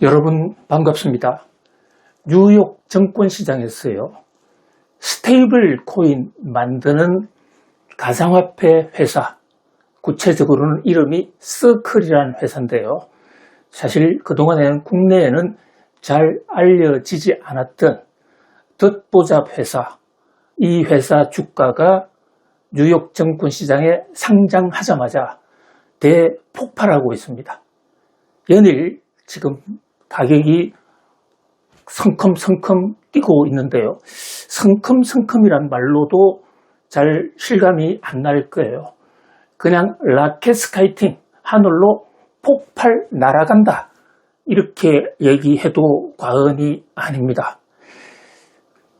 여러분 반갑습니다. 뉴욕 증권시장에서요, 스테이블 코인 만드는 가상화폐 회사, 구체적으로는 이름이 서클이라는 회사인데요. 사실 그동안에는 국내에는 잘 알려지지 않았던 덧보잡 회사, 이 회사 주가가 뉴욕 증권시장에 상장하자마자 대폭발하고 있습니다. 연일 지금 가격이 성큼성큼 뛰고 있는데요. 성큼성큼이란 말로도 잘 실감이 안 날 거예요. 그냥 라켓 스카이팅, 하늘로 폭발 날아간다, 이렇게 얘기해도 과언이 아닙니다.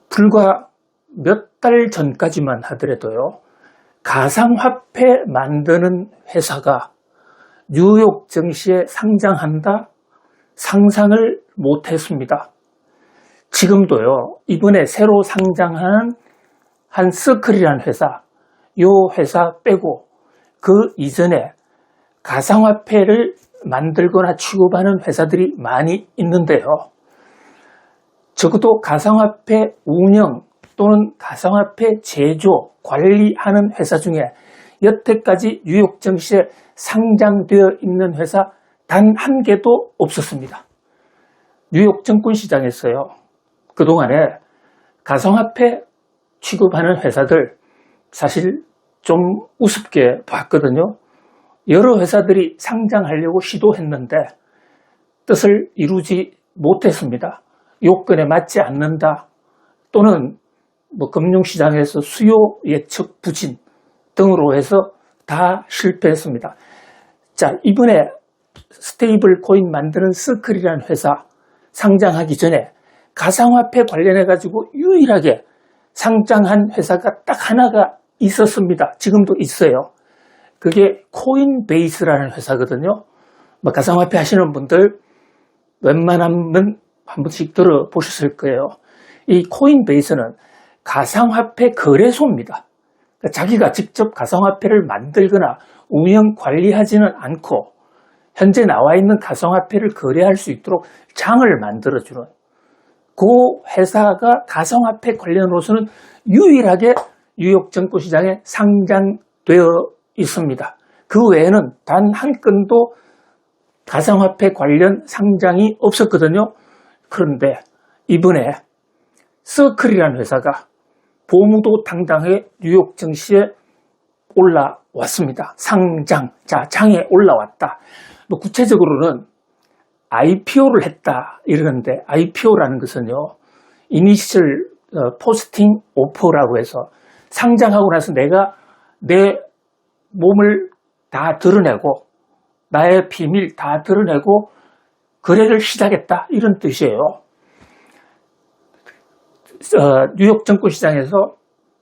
불과 몇 달 전까지만 하더라도요, 가상화폐 만드는 회사가 뉴욕 증시에 상장한다, 상상을 못했습니다. 지금도요, 이번에 새로 상장한 한 서클이라는 회사, 이 회사 빼고 그 이전에 가상화폐를 만들거나 취급하는 회사들이 많이 있는데요. 적어도 가상화폐 운영 또는 가상화폐 제조, 관리하는 회사 중에 여태까지 뉴욕 증시에 상장되어 있는 회사 단 한 개도 없었습니다. 뉴욕 증권시장에서요, 그동안에 가상화폐 취급하는 회사들 사실 좀 우습게 봤거든요. 여러 회사들이 상장하려고 시도했는데 뜻을 이루지 못했습니다. 요건에 맞지 않는다, 또는 금융시장에서 수요 예측 부진 등으로 해서 다 실패했습니다. 자, 이번에 스테이블 코인 만드는 서클이라는 회사 상장하기 전에 가상화폐 관련해 가지고 유일하게 상장한 회사가 딱 하나가 있었습니다. 지금도 있어요. 그게 코인베이스라는 회사거든요. 가상화폐 하시는 분들 웬만하면 한 번씩 들어보셨을 거예요. 이 코인베이스는 가상화폐 거래소입니다. 그러니까 자기가 직접 가상화폐를 만들거나 운영 관리하지는 않고 현재 나와 있는 가상화폐를 거래할 수 있도록 장을 만들어주는 그 회사가 가상화폐 관련으로서는 유일하게 뉴욕 증권시장에 상장되어 있습니다. 그 외에는 단 한 건도 가상화폐 관련 상장이 없었거든요. 그런데 이번에 서클이라는 회사가 보무도 당당하게 뉴욕 증시에 올라왔습니다. 상장, 자, 장에 올라왔다. 구체적으로는 IPO를 했다 이러는데, IPO라는 것은요, 이니셜 포스팅 오퍼라고 해서 상장하고 나서 내가 내 몸을 다 드러내고 나의 비밀 다 드러내고 거래를 시작했다, 이런 뜻이에요. 뉴욕 증권시장에서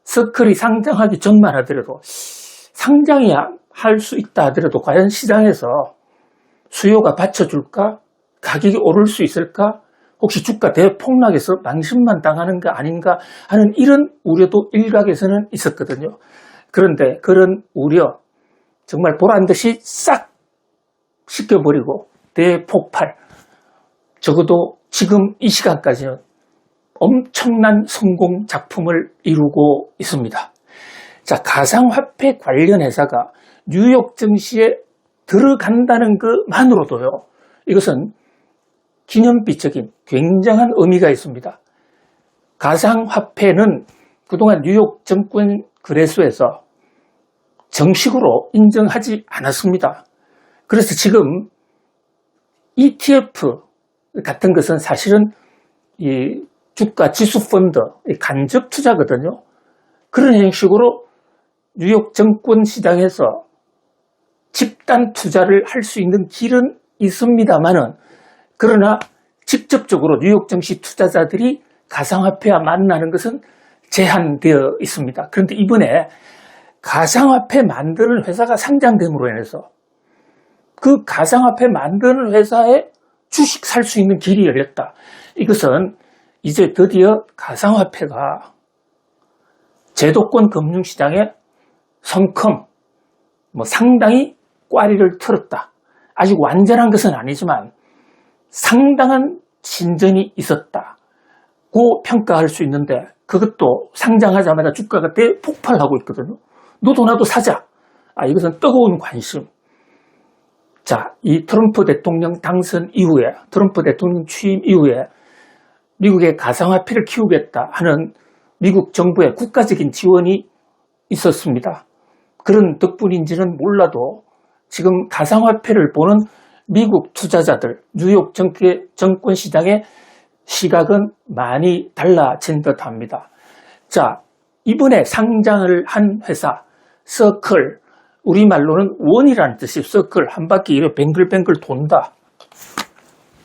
서클이 상장하기 전만 하더라도, 상장이 할 수 있다 하더라도 과연 시장에서 수요가 받쳐줄까? 가격이 오를 수 있을까? 혹시 주가 대폭락해서 망신만 당하는 거 아닌가 하는 이런 우려도 일각에서는 있었거든요. 그런데 그런 우려 정말 보란듯이 싹 씻겨버리고 대폭발, 적어도 지금 이 시간까지는 엄청난 성공 작품을 이루고 있습니다. 자, 가상화폐 관련 회사가 뉴욕 증시에 들어간다는 것만으로도요, 이것은 기념비적인 굉장한 의미가 있습니다. 가상화폐는 그동안 뉴욕 증권 거래소에서 정식으로 인정하지 않았습니다. 그래서 지금 ETF 같은 것은 사실은 이 주가 지수 펀드, 간접 투자거든요. 그런 형식으로 뉴욕 증권 시장에서 집단 투자를 할 수 있는 길은 있습니다만은, 그러나 직접적으로 뉴욕 증시 투자자들이 가상화폐와 만나는 것은 제한되어 있습니다. 그런데 이번에 가상화폐 만드는 회사가 상장됨으로 인해서 그 가상화폐 만드는 회사에 주식 살 수 있는 길이 열렸다. 이것은 이제 드디어 가상화폐가 제도권 금융시장에 성큼 상당히 꽈리를 틀었다. 아직 완전한 것은 아니지만 상당한 진전이 있었다고 평가할 수 있는데 그것도 상장하자마자 주가가 대폭발하고 있거든요. 너도 나도 사자. 이것은 뜨거운 관심. 자, 이 트럼프 대통령 당선 이후에, 트럼프 대통령 취임 이후에 미국의 가상화폐를 키우겠다 하는 미국 정부의 국가적인 지원이 있었습니다. 그런 덕분인지는 몰라도 지금 가상화폐를 보는 미국 투자자들, 뉴욕 정권 시장의 시각은 많이 달라진 듯 합니다. 자, 이번에 상장을 한 회사, 서클, 우리말로는 원이라는 뜻이 서클, 한 바퀴 이렇게 뱅글뱅글 돈다.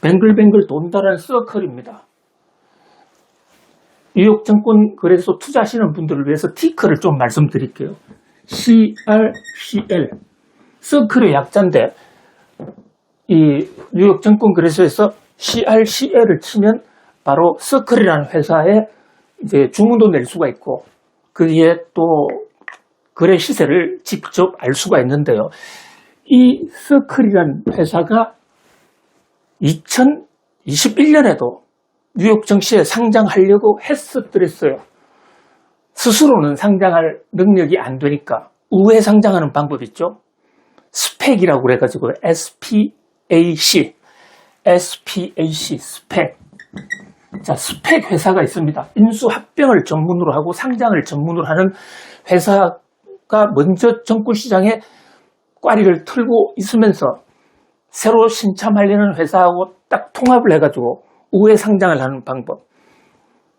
뱅글뱅글 돈다라는 서클입니다. 뉴욕 정권 거래소 투자하시는 분들을 위해서 티커를 좀 말씀드릴게요. CRCL. 서클의 약자인데, 이 뉴욕 정권 거래소에서 CRCL을 치면 바로 서클이라는 회사에 이제 주문도 낼 수가 있고, 거기에 또 거래 시세를 직접 알 수가 있는데요. 이 서클이라는 회사가 2021년에도 뉴욕 증시에 상장하려고 했었더랬어요. 스스로는 상장할 능력이 안 되니까 우회 상장하는 방법 있죠. 스펙이라고 그래가지고 SPAC, 스펙. 자, 스펙 회사가 있습니다. 인수합병을 전문으로 하고 상장을 전문으로 하는 회사가 먼저 정권시장에 꽈리를 틀고 있으면서 새로 신참하려는 회사하고 딱 통합을 해가지고 우회 상장을 하는 방법.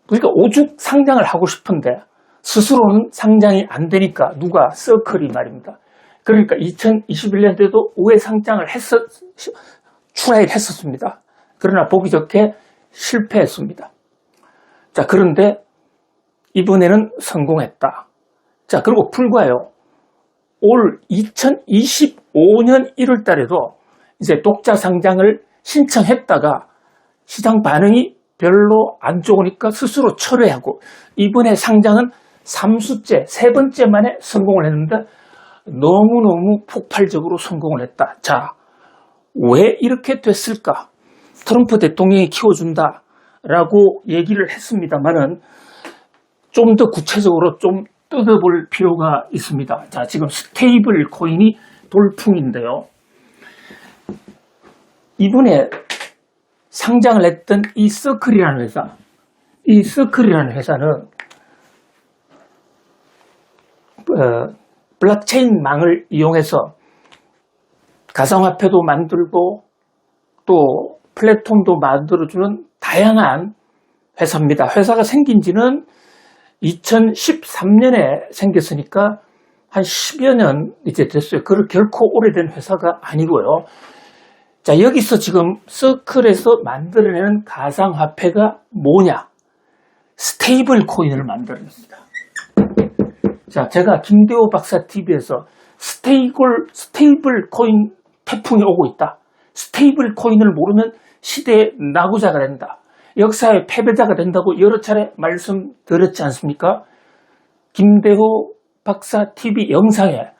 그러니까 오죽 상장을 하고 싶은데 스스로는 상장이 안 되니까 누가 서클이 말입니다. 그러니까 2021년도에도 우회 상장을 트라이를 했었습니다. 그러나 보기 좋게 실패했습니다. 자, 그런데 이번에는 성공했다. 자, 그리고 불과요. 올 2025년 1월 달에도 이제 독자 상장을 신청했다가 시장 반응이 별로 안 좋으니까 스스로 철회하고 이번에 상장은 3수째, 세 번째 만에 성공을 했는데 너무너무 폭발적으로 성공을 했다. 자, 왜 이렇게 됐을까? 트럼프 대통령이 키워준다라고 얘기를 했습니다만은 좀 더 구체적으로 좀 뜯어볼 필요가 있습니다. 자, 지금 스테이블 코인이 돌풍인데요. 이번에 상장을 했던 이 서클이라는 회사, 이 서클이라는 회사는 블록체인망을 이용해서 가상화폐도 만들고 또 플랫폼도 만들어주는 다양한 회사입니다. 회사가 생긴 지는 2013년에 생겼으니까 한 10여 년 이제 됐어요. 그걸 결코 오래된 회사가 아니고요. 자, 여기서 지금 서클에서 만들어내는 가상화폐가 뭐냐? 스테이블 코인을 만들어냅니다. 자, 제가 김대호 박사 TV에서 스테이블 코인 태풍이 오고 있다. 스테이블 코인을 모르면 시대의 낙오자가 된다. 역사의 패배자가 된다고 여러 차례 말씀드렸지 않습니까? 김대호 박사 TV 영상에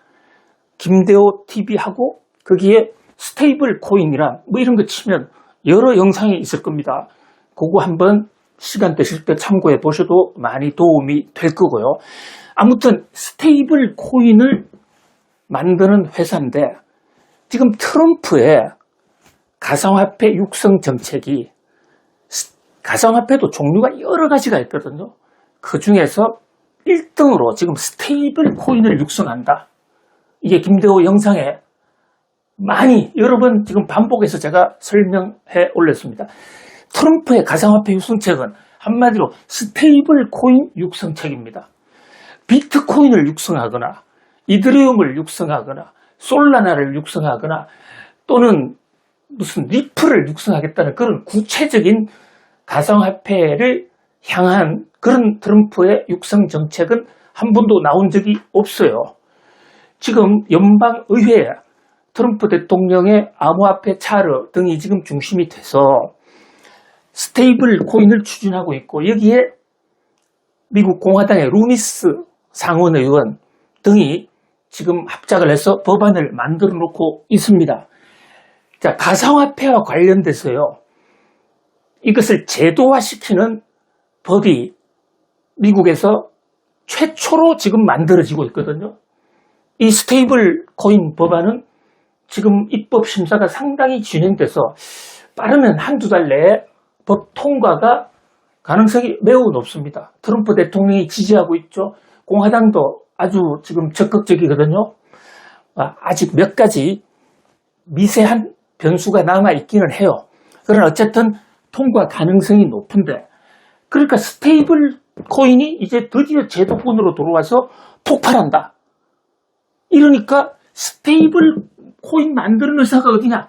김대호 TV하고 거기에 스테이블 코인이란 뭐 이런 거 치면 여러 영상이 있을 겁니다. 그거 한번 시간 되실 때 참고해 보셔도 많이 도움이 될 거고요. 아무튼 스테이블 코인을 만드는 회사인데 지금 트럼프의 가상화폐 육성 정책이 가상화폐도 종류가 여러 가지가 있거든요. 그 중에서 1등으로 지금 스테이블 코인을 육성한다. 이게 김대호 영상에 많이 여러 번 지금 반복해서 제가 설명해 올렸습니다. 트럼프의 가상화폐 육성책은 한마디로 스테이블 코인 육성책입니다. 비트코인을 육성하거나 이더리움을 육성하거나 솔라나를 육성하거나 또는 무슨 리플을 육성하겠다는 그런 구체적인 가상화폐를 향한 그런 트럼프의 육성 정책은 한 번도 나온 적이 없어요. 지금 연방의회에 트럼프 대통령의 암호화폐 차르 등이 지금 중심이 돼서 스테이블 코인을 추진하고 있고 여기에 미국 공화당의 루미스 상원의원 등이 지금 합작을 해서 법안을 만들어 놓고 있습니다. 자, 가상화폐와 관련돼서요. 이것을 제도화시키는 법이 미국에서 최초로 지금 만들어지고 있거든요. 이 스테이블 코인 법안은 지금 입법 심사가 상당히 진행돼서 빠르면 한두 달 내에 법 통과가 가능성이 매우 높습니다. 트럼프 대통령이 지지하고 있죠. 공화당도 아주 지금 적극적이거든요. 아직 몇 가지 미세한 변수가 남아있기는 해요. 그러나 어쨌든 통과 가능성이 높은데, 그러니까 스테이블 코인이 이제 드디어 제도권으로 들어와서 폭발한다. 이러니까 스테이블 코인 만드는 회사가 어디냐?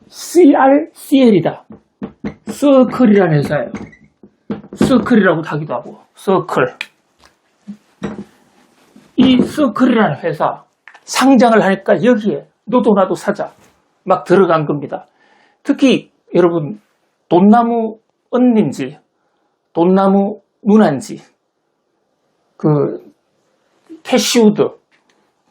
CRCL이다. 서클이라는 회사예요. 서클이라고 하기도 하고, 서클. 이 서클이라는 회사 상장을 하니까 여기에 너도 나도 사자 막 들어간 겁니다. 특히 여러분, 돈나무 언니인지 돈나무 누나인지 캐시우드가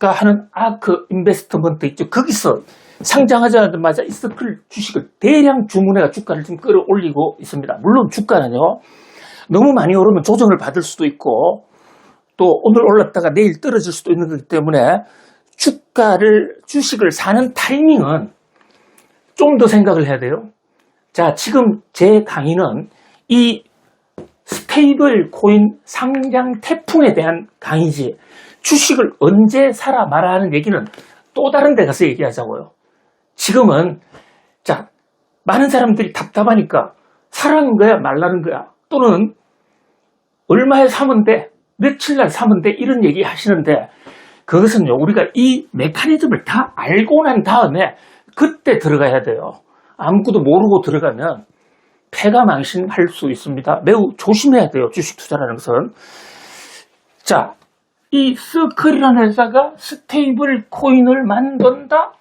하는 아크 인베스트먼트 있죠. 거기서 상장하자마자 이 서클 주식을 대량 주문해가 주가를 지금 끌어올리고 있습니다. 물론 주가는요, 너무 많이 오르면 조정을 받을 수도 있고 또 오늘 올랐다가 내일 떨어질 수도 있는 거기 때문에 주식을 사는 타이밍은 좀 더 생각을 해야 돼요. 자, 지금 제 강의는 이 스테이블 코인 상장 태풍에 대한 강의지, 주식을 언제 사라 마라 하는 얘기는 또 다른 데 가서 얘기하자고요. 지금은 자, 많은 사람들이 답답하니까 사라는 거야 말라는 거야, 또는 얼마에 사면 돼, 며칠 날 사면 돼, 이런 얘기 하시는데, 그것은요, 우리가 이 메커니즘을 다 알고 난 다음에 그때 들어가야 돼요. 아무것도 모르고 들어가면 패가망신할 수 있습니다. 매우 조심해야 돼요, 주식 투자라는 것은. 자, 이 서클이라는 회사가 스테이블 코인을 만든다?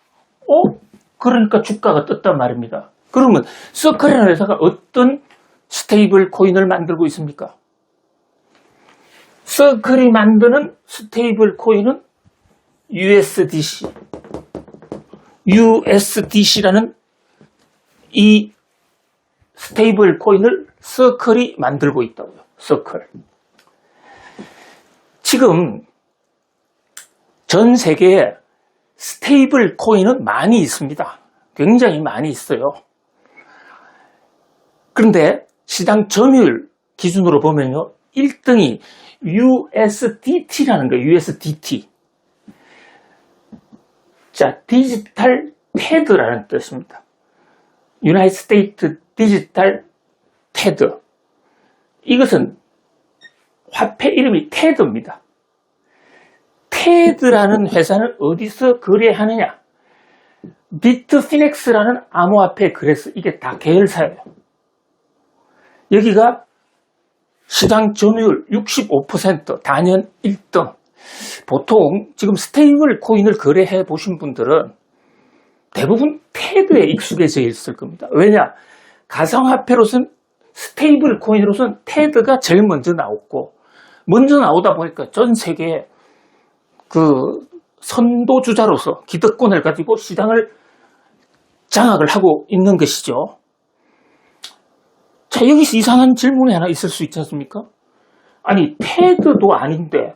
그러니까 주가가 떴단 말입니다. 그러면 서클이라는 회사가 어떤 스테이블 코인을 만들고 있습니까? 서클이 만드는 스테이블 코인은 USDC라는 이 스테이블 코인을 서클이 만들고 있다고요. 서클. 지금 전 세계에 스테이블 코인은 많이 있습니다. 굉장히 많이 있어요. 그런데 시장 점유율 기준으로 보면요, 1등이 USDT라는 거예요. USDT. 자, 디지털 테드라는 뜻입니다. 유나이티드 스테이트 디지털 테드. 이것은 화폐 이름이 테드입니다. 테드라는 회사는 어디서 거래하느냐? 비트피넥스라는 암호화폐 거래소, 이게 다 계열사예요. 여기가 시장 점유율 65%, 단연 1등. 보통 지금 스테이블 코인을 거래해 보신 분들은 대부분 테드에 익숙해져 있을 겁니다. 왜냐? 가상화폐로선, 스테이블 코인으로선 테드가 제일 먼저 나왔고, 먼저 나오다 보니까 전 세계에 선도주자로서 기득권을 가지고 시장을 장악을 하고 있는 것이죠. 자, 여기서 이상한 질문이 하나 있을 수 있지 않습니까? 아니, 테드도 아닌데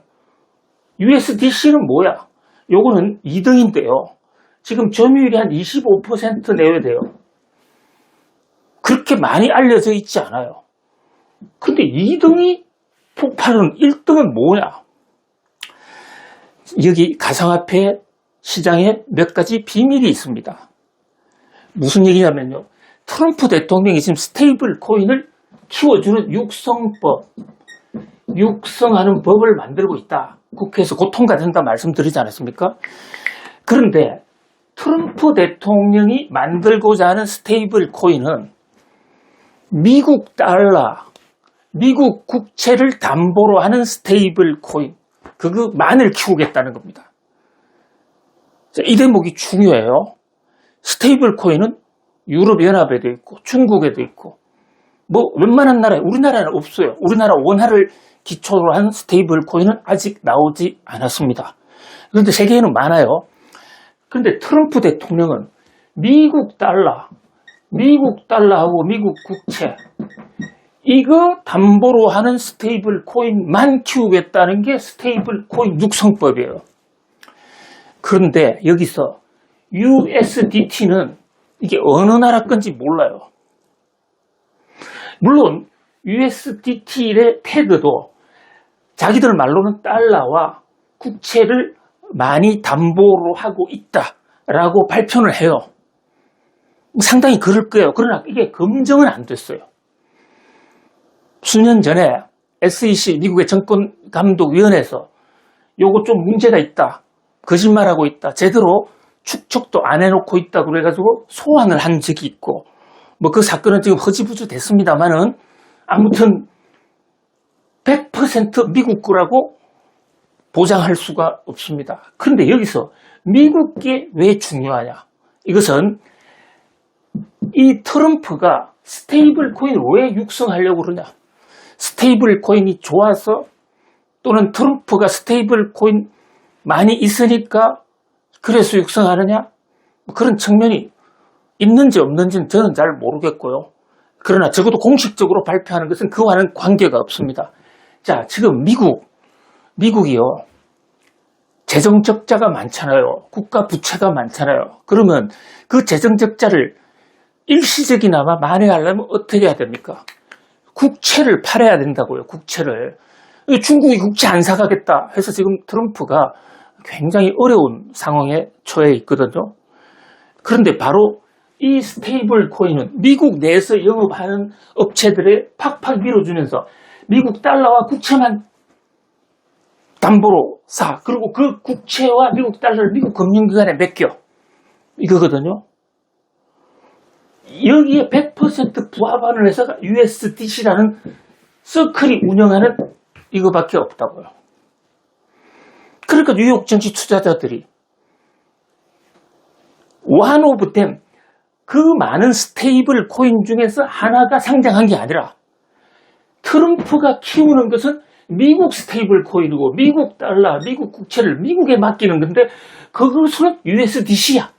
USDC는 뭐야? 요거는 2등인데요. 지금 점유율이 한 25% 내외 돼요. 그렇게 많이 알려져 있지 않아요. 근데 2등이 폭발은 1등은 뭐냐? 여기 가상화폐 시장에 몇 가지 비밀이 있습니다. 무슨 얘기냐면요, 트럼프 대통령이 지금 스테이블 코인을 키워주는 육성하는 법을 만들고 있다. 국회에서 곧 통과된다 말씀드리지 않았습니까? 그런데 트럼프 대통령이 만들고자 하는 스테이블 코인은 미국 달러, 미국 국채를 담보로 하는 스테이블 코인, 그거만을 키우겠다는 겁니다. 자, 이 대목이 중요해요. 스테이블 코인은 유럽연합에도 있고 중국에도 있고 웬만한 나라에, 우리나라는 없어요. 우리나라 원화를 기초로 한 스테이블 코인은 아직 나오지 않았습니다. 그런데 세계에는 많아요. 그런데 트럼프 대통령은 미국 달러하고 미국 국채, 이거 담보로 하는 스테이블 코인만 키우겠다는 게 스테이블 코인 육성법이에요. 그런데 여기서 USDT는 이게 어느 나라 건지 몰라요. 물론 USDT의 태그도 자기들 말로는 달러와 국채를 많이 담보로 하고 있다라고 발표를 해요. 상당히 그럴 거예요. 그러나 이게 검증은 안 됐어요. 수년 전에 SEC, 미국의 정권감독위원회에서 요거 좀 문제가 있다, 거짓말하고 있다, 제대로 축적도 안 해놓고 있다고 그래가지고 소환을 한 적이 있고, 뭐 그 사건은 지금 허지부지 됐습니다만은 아무튼 100% 미국 거라고 보장할 수가 없습니다. 그런데 여기서 미국게 왜 중요하냐? 이것은 이 트럼프가 스테이블 코인을 왜 육성하려고 그러냐? 스테이블 코인이 좋아서, 또는 트럼프가 스테이블 코인 많이 있으니까 그래서 육성하느냐? 그런 측면이 있는지 없는지는 저는 잘 모르겠고요. 그러나 적어도 공식적으로 발표하는 것은 그와는 관계가 없습니다. 자, 지금 미국이요, 재정 적자가 많잖아요. 국가 부채가 많잖아요. 그러면 그 재정 적자를 일시적이나마 만회하려면 어떻게 해야 됩니까? 국채를 팔아야 된다고요. 국채를. 중국이 국채 안 사가겠다 해서 지금 트럼프가 굉장히 어려운 상황에 처해 있거든요. 그런데 바로 이 스테이블 코인은 미국 내에서 영업하는 업체들에 팍팍 밀어주면서 미국 달러와 국채만 담보로 사. 그리고 그 국채와 미국 달러를 미국 금융기관에 맡겨. 이거거든요. 여기에 100% 부합하는 회사가 USDC라는 서클이 운영하는 이거밖에 없다고요. 그러니까 뉴욕 정치 투자자들이 one of them, 그 많은 스테이블 코인 중에서 하나가 상장한 게 아니라 트럼프가 키우는 것은 미국 스테이블 코인이고 미국 달러, 미국 국채를 미국에 맡기는 건데 그것은 USDC야.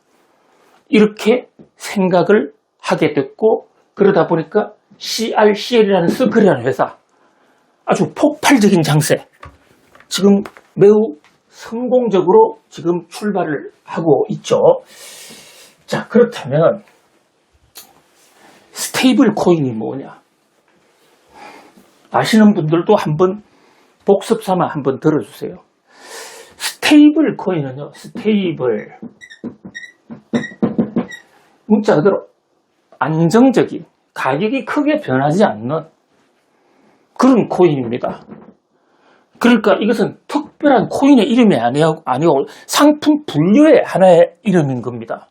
이렇게 생각을 하게 됐고, 그러다 보니까 CRCL이라는 서클이라는 회사, 아주 폭발적인 장세, 지금 매우 성공적으로 지금 출발을 하고 있죠. 자, 그렇다면 스테이블 코인이 뭐냐? 아시는 분들도 한번 복습 삼아 한번 들어주세요. 스테이블 코인은요, 스테이블, 문자 그대로 안정적인, 가격이 크게 변하지 않는 그런 코인입니다. 그러니까 이것은 특별한 코인의 이름이 아니고 상품 분류의 하나의 이름인 겁니다.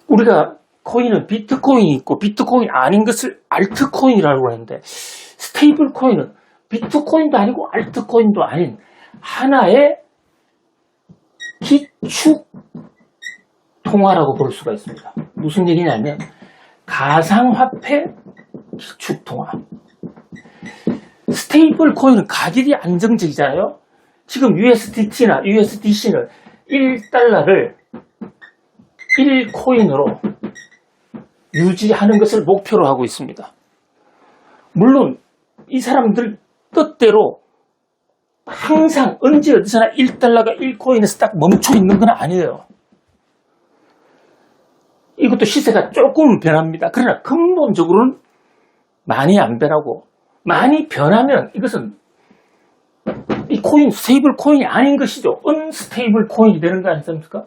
우리가 코인은 비트코인이 있고 비트코인 아닌 것을 알트코인이라고 하는데, 스테이블 코인은 비트코인도 아니고 알트코인도 아닌 하나의 기축 통화라고 볼 수가 있습니다. 무슨 얘기냐면 가상화폐 기축 통화. 스테이블 코인은 가격이 안정적이잖아요. 지금 USDT나 USDC는 1달러를 1코인으로 유지하는 것을 목표로 하고 있습니다. 물론 이 사람들 뜻대로 항상 언제 어디서나 1달러가 1코인에서 딱 멈춰 있는 건 아니에요. 이것도 시세가 조금 변합니다. 그러나 근본적으로는 많이 안 변하고, 많이 변하면 이것은 이 코인, 스테이블 코인이 아닌 것이죠. 언스테이블 코인이 되는 거 아니십니까?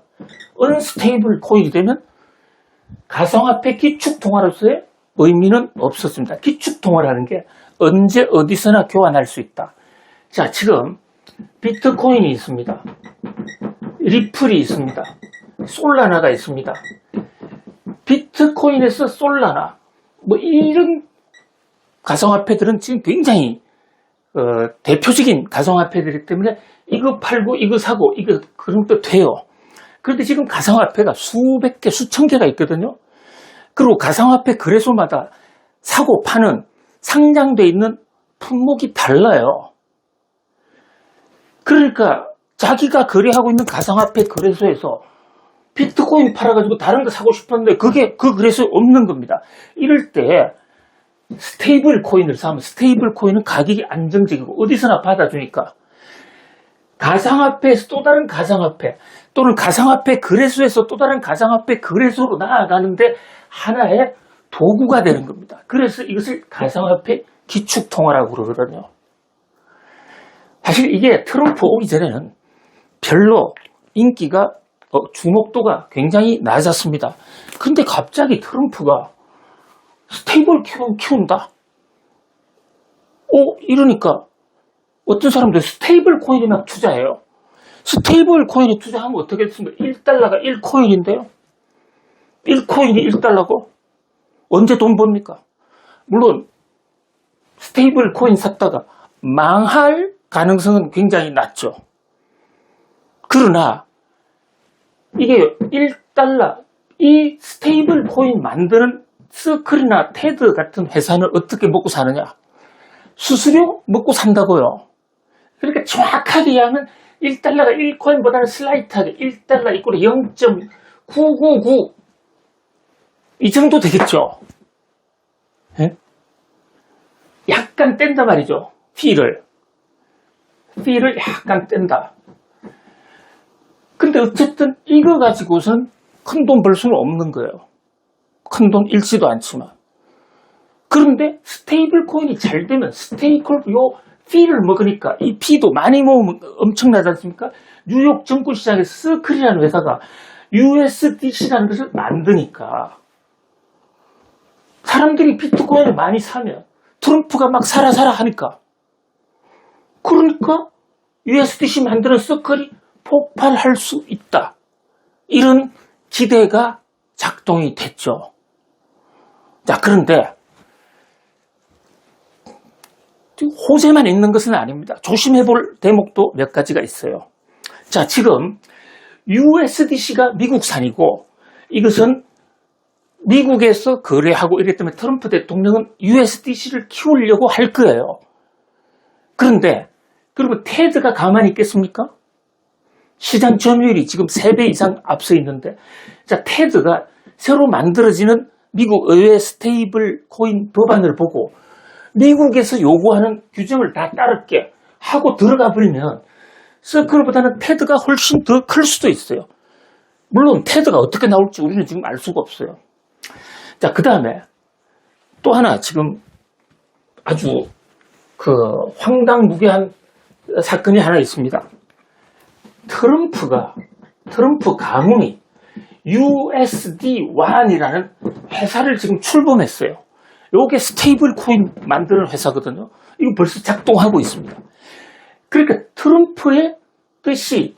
언스테이블 코인이 되면 가상화폐 기축통화로서의 의미는 없었습니다. 기축통화라는 게 언제 어디서나 교환할 수 있다. 자, 지금 비트코인이 있습니다. 리플이 있습니다. 솔라나가 있습니다. 비트코인에서 솔라나, 뭐 이런 가상화폐들은 지금 굉장히 대표적인 가상화폐들이기 때문에 이거 팔고 이거 사고 이거 그런 것도 돼요. 그런데 지금 가상화폐가 수백 개, 수천 개가 있거든요. 그리고 가상화폐 거래소마다 사고 파는 상장되어 있는 품목이 달라요. 그러니까 자기가 거래하고 있는 가상화폐 거래소에서 비트코인 팔아가지고 다른 거 사고 싶었는데 그게 그 거래소에 없는 겁니다. 이럴 때 스테이블 코인을 사면 스테이블 코인은 가격이 안정적이고 어디서나 받아주니까 가상화폐에서 또 다른 가상화폐 또는 가상화폐 거래소에서 또 다른 가상화폐 거래소로 나아가는데 하나의 도구가 되는 겁니다. 그래서 이것을 가상화폐 기축통화라고 그러거든요. 사실 이게 트럼프 오기 전에는 별로 인기가 주목도가 굉장히 낮았습니다. 근데 갑자기 트럼프가 스테이블 키운다? 이러니까 어떤 사람들 스테이블 코인에 막 투자해요. 스테이블 코인에 투자하면 어떻게 됐습니까? 1달러가 1코인인데요. 1코인이 1달러고 언제 돈 법니까? 물론 스테이블 코인 샀다가 망할 가능성은 굉장히 낮죠. 그러나 이게 1달러 이 스테이블 코인 만드는 서클이나 테드 같은 회사는 어떻게 먹고 사느냐? 수수료 먹고 산다고요. 그러니까 정확하게 이해하면 1달러가 1코인보다는 슬라이트하게 1달러 이꼴 0.999 이 정도 되겠죠. 예? 약간 뗀다 말이죠. 피를 약간 뗀다. 근데 어쨌든 이거 가지고선 큰 돈 벌 수는 없는 거예요. 큰 돈 잃지도 않지만. 그런데 스테이블 코인이 잘 되면 요 피를 먹으니까 이 피도 많이 모으면 엄청나지 않습니까? 뉴욕 증권시장에서 서클이라는 회사가 USDC라는 것을 만드니까 사람들이 비트코인을 많이 사면 트럼프가 막 사라 하니까 그러니까 USDC 만드는 서클이 폭발할 수 있다. 이런 기대가 작동이 됐죠. 자, 그런데 호재만 있는 것은 아닙니다. 조심해 볼 대목도 몇 가지가 있어요. 자, 지금 USDC가 미국산이고 이것은 미국에서 거래하고 이랬기 때문에 트럼프 대통령은 USDC를 키우려고 할 거예요. 그런데 그리고 테드가 가만히 있겠습니까? 시장 점유율이 지금 3배 이상 앞서 있는데 자, 테드가 새로 만들어지는 미국 의회 스테이블 코인 법안을 보고 미국에서 요구하는 규정을 다 따르게 하고 들어가 버리면 서클보다는 테드가 훨씬 더 클 수도 있어요. 물론 테드가 어떻게 나올지 우리는 지금 알 수가 없어요. 자, 그 다음에 또 하나 지금 아주 황당무계한 사건이 하나 있습니다. 트럼프 가문이 USD1이라는 회사를 지금 출범했어요. 요게 스테이블 코인 만드는 회사거든요. 이거 벌써 작동하고 있습니다. 그러니까 트럼프의 뜻이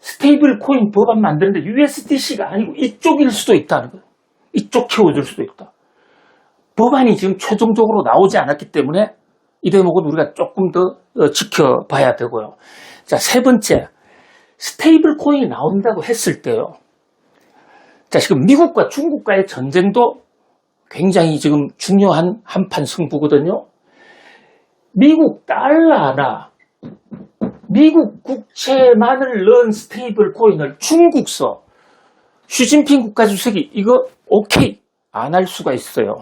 스테이블 코인 법안 만드는데 USDC가 아니고 이쪽일 수도 있다는 거예요. 이쪽 키워줄 수도 있다. 법안이 지금 최종적으로 나오지 않았기 때문에 이 대목은 우리가 조금 더 지켜봐야 되고요. 자, 세 번째, 스테이블 코인이 나온다고 했을 때요. 자, 지금 미국과 중국과의 전쟁도 굉장히 지금 중요한 한판 승부거든요. 미국 달러나 미국 국채만을 넣은 스테이블 코인을 중국서 시진핑 국가주석이 이거 오케이 안 할 수가 있어요.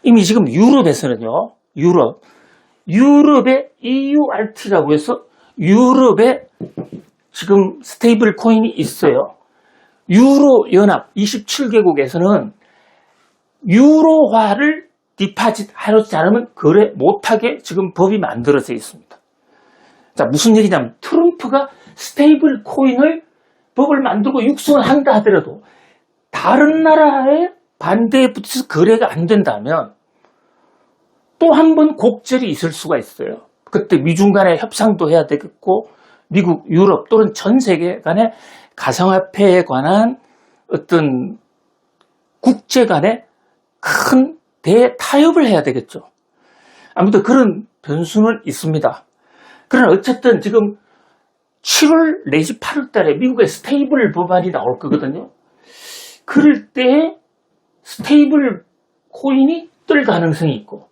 이미 지금 유럽에서는요. 유럽의 EURT라고 해서 유럽에 지금 스테이블 코인이 있어요. 유로연합 27개국에서는 유로화를 디파짓 하지 않으면 거래 못하게 지금 법이 만들어져 있습니다. 자, 무슨 얘기냐면 트럼프가 스테이블 코인을 법을 만들고 육성을 한다 하더라도 다른 나라의 반대에 붙어서 거래가 안 된다면 또 한 번 곡절이 있을 수가 있어요. 그때 미중 간의 협상도 해야 되겠고 미국, 유럽 또는 전 세계 간의 가상화폐에 관한 어떤 국제 간의 큰 대타협을 해야 되겠죠. 아무튼 그런 변수는 있습니다. 그러나 어쨌든 지금 7월 내지 8월 달에 미국의 스테이블 법안이 나올 거거든요. 그럴 때 스테이블 코인이 뜰 가능성이 있고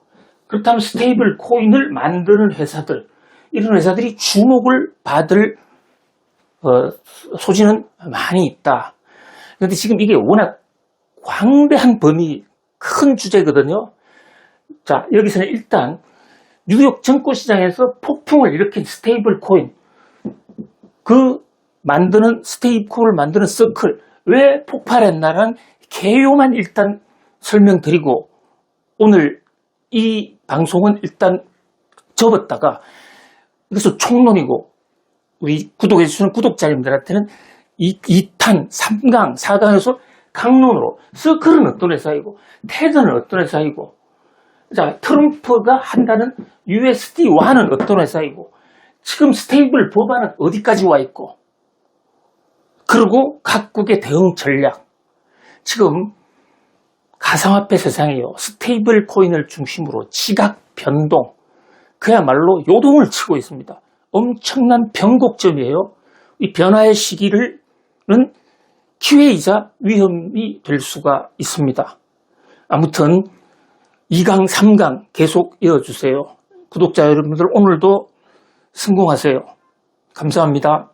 그렇다면 스테이블 코인을 만드는 회사들 이런 회사들이 주목을 받을 소지는 많이 있다. 그런데 지금 이게 워낙 광대한 범위 큰 주제거든요. 자, 여기서는 일단 뉴욕 증권시장에서 폭풍을 일으킨 스테이블 코인, 그 만드는 스테이블 코인을 만드는 서클, 왜 폭발했나라는 개요만 일단 설명드리고 오늘 이 방송은 일단 접었다가 이것을 총론이고 우리 구독해주시는 구독자님들한테는 2탄, 3강, 4강에서 강론으로 서클은 어떤 회사이고 테더는 어떤 회사이고 자, 트럼프가 한다는 USD1은 어떤 회사이고 지금 스테이블 법안은 어디까지 와 있고 그리고 각국의 대응 전략 지금 가상화폐 세상이요 스테이블 코인을 중심으로 지각 변동 그야말로 요동을 치고 있습니다. 엄청난 변곡점이에요. 이 변화의 시기는 기회이자 위험이 될 수가 있습니다. 아무튼 2강, 3강 계속 이어주세요. 구독자 여러분들 오늘도 성공하세요. 감사합니다.